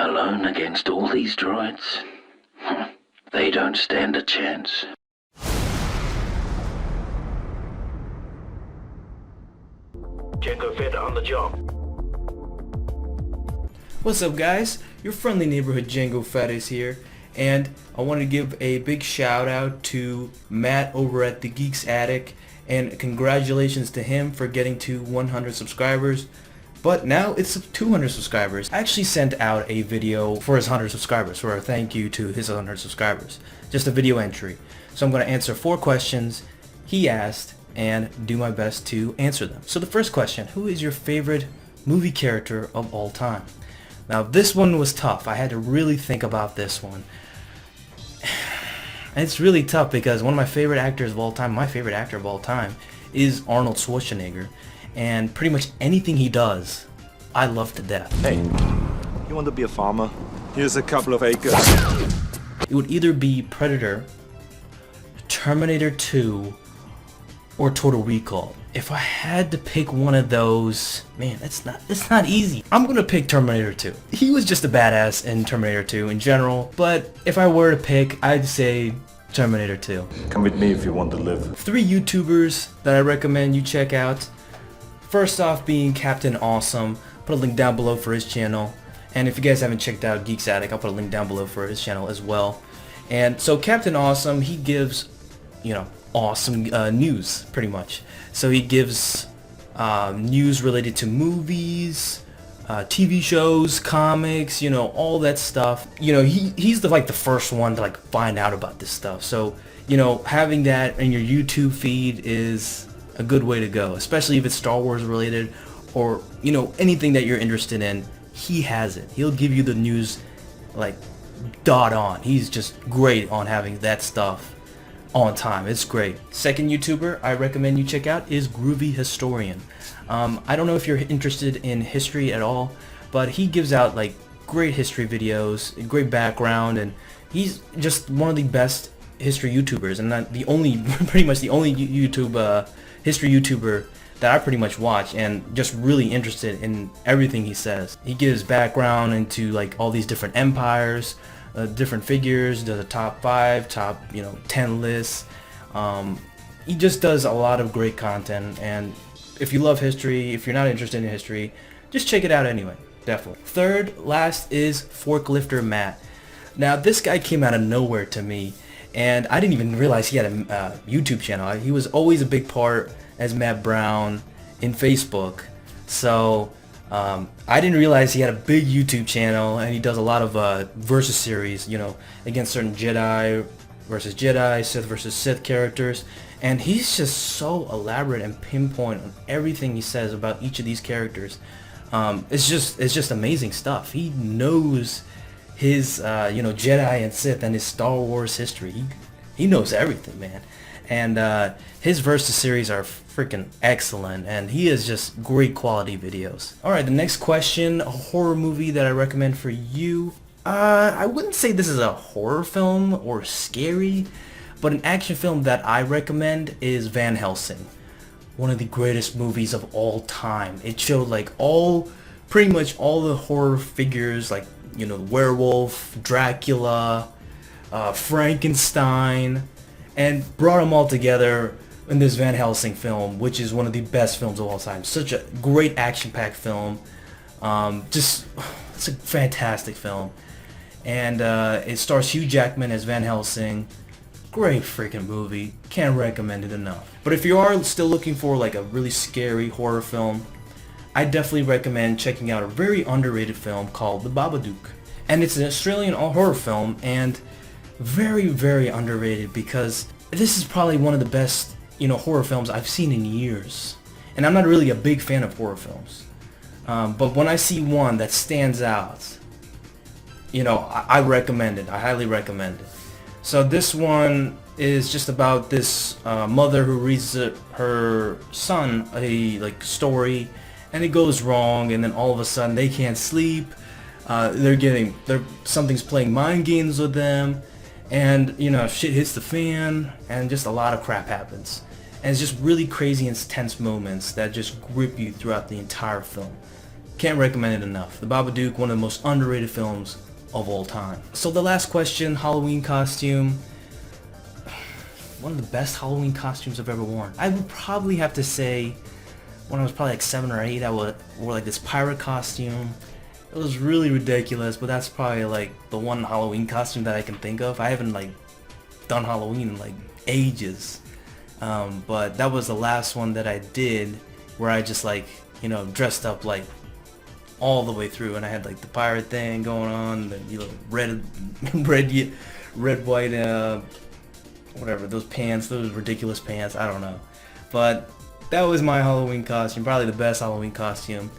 Alone against all these droids? They don't stand a chance. Jango Fett on the job. What's up guys? Your friendly neighborhood Jango Fett is here, and I want to give a big shout out to Matt over at TheGeeksAttic, and congratulations to him for getting to 100 subscribers. But now it's 200 subscribers. I actually sent out a video for his 100 subscribers, for a thank you to his 100 subscribers. Just a video entry. So I'm going to answer 4 questions he asked and do my best to answer them. So the first question, who is your favorite movie character of all time? Now this one was tough. I had to really think about this one. And it's really tough because one of my favorite actors of all time, my favorite actor of all time, is Arnold Schwarzenegger. And pretty much anything he does, I love to death. Hey, you want to be a farmer? Here's a couple of acres. It would either be Predator, Terminator 2, or Total Recall. If I had to pick one of those, man, it's not easy. I'm gonna pick Terminator 2. He was just a badass in Terminator 2 in general, but if I were to pick, I'd say Terminator 2. Come with me if you want to live. 3 YouTubers that I recommend you check out. First off being Captain Awesome. Put a link down below for his channel. And if you guys haven't checked out GeeksAttic, I'll put a link down below for his channel as well. And so Captain Awesome, he gives, awesome news, pretty much. So he gives news related to movies, TV shows, comics, all that stuff. He's the first one to find out about this stuff. So, having that in your YouTube feed is a good way to go, especially if it's Star Wars related or, anything that you're interested in. He has it. He'll give you the news dot on. He's just great on having that stuff on time. It's great. Second YouTuber I recommend you check out is Groovy Historian. I don't know if you're interested in history at all, but he gives out great history videos, great background, and he's just one of the best history YouTubers, and not the only, pretty much the only history YouTuber that I pretty much watch, and just really interested in everything he says. He gives background into all these different empires, different figures, does a top 5, top 10 lists. He just does a lot of great content, and if you love history, if you're not interested in history, just check it out anyway, definitely. Third, last is ForkLifterMatt. Now this guy came out of nowhere to me, and I didn't even realize he had a YouTube channel. He was always a big part as Matt Brown in Facebook, so I didn't realize he had a big YouTube channel, and he does a lot of versus series, against certain Jedi versus Jedi, Sith versus Sith characters, and he's just so elaborate and pinpoint on everything he says about each of these characters. It's just amazing stuff. He knows his Jedi and Sith and his Star Wars history. He knows everything, man. And his versus series are freaking excellent, and he has just great quality videos. Alright, the next question, a horror movie that I recommend for you. I wouldn't say this is a horror film or scary, but an action film that I recommend is Van Helsing. One of the greatest movies of all time. It showed pretty much all the horror figures, werewolf, Dracula, Frankenstein, and brought them all together in this Van Helsing film, which is one of the best films of all time. Such a great action-packed film. It's a fantastic film. And it stars Hugh Jackman as Van Helsing. Great freaking movie. Can't recommend it enough. But if you are still looking for a really scary horror film, I definitely recommend checking out a very underrated film called The Babadook. And it's an Australian horror film, and very, very underrated because this is probably one of the best, horror films I've seen in years. And I'm not really a big fan of horror films. But when I see one that stands out, I recommend it. I highly recommend it. So this one is just about this mother who reads her son a story, and it goes wrong, and then all of a sudden they can't sleep. Something's playing mind games with them, and shit hits the fan, and just a lot of crap happens, and it's just really crazy intense moments that just grip you throughout the entire film. Can't recommend it enough. The Babadook, one of the most underrated films of all time. So the last question, Halloween costume. One of the best Halloween costumes I've ever worn. I would probably have to say, when I was probably like 7 or 8, I wore like this pirate costume. It was really ridiculous, but that's probably like the one Halloween costume that I can think of. I haven't like done Halloween in like ages. But that was the last one that I did where I just like, you know, dressed up like all the way through, and I had like the pirate thing going on, the, you know, red, white, whatever, those pants, those ridiculous pants, I don't know. But that was my Halloween costume, probably the best Halloween costume.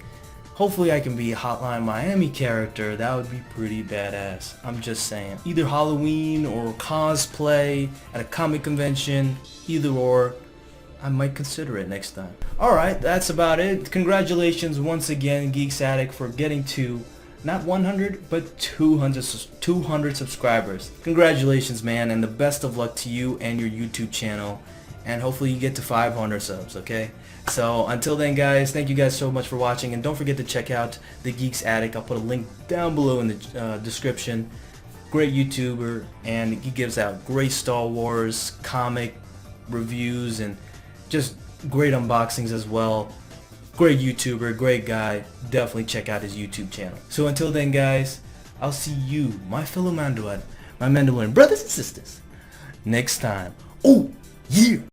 Hopefully I can be a Hotline Miami character. That would be pretty badass. I'm just saying. Either Halloween or cosplay at a comic convention, either or, I might consider it next time. Alright, that's about it. Congratulations once again, TheGeeksAttic, for getting to not 100, but 200 subscribers. Congratulations, man, and the best of luck to you and your YouTube channel. And hopefully you get to 500 subs, okay? So until then, guys, thank you guys so much for watching, and don't forget to check out TheGeeksAttic. I'll put a link down below in the description. Great YouTuber, and he gives out great Star Wars comic reviews and just great unboxings as well. Great YouTuber, great guy. Definitely check out his YouTube channel. So until then, guys, I'll see you, my fellow Mandalorian brothers and sisters, next time. Oh, yeah!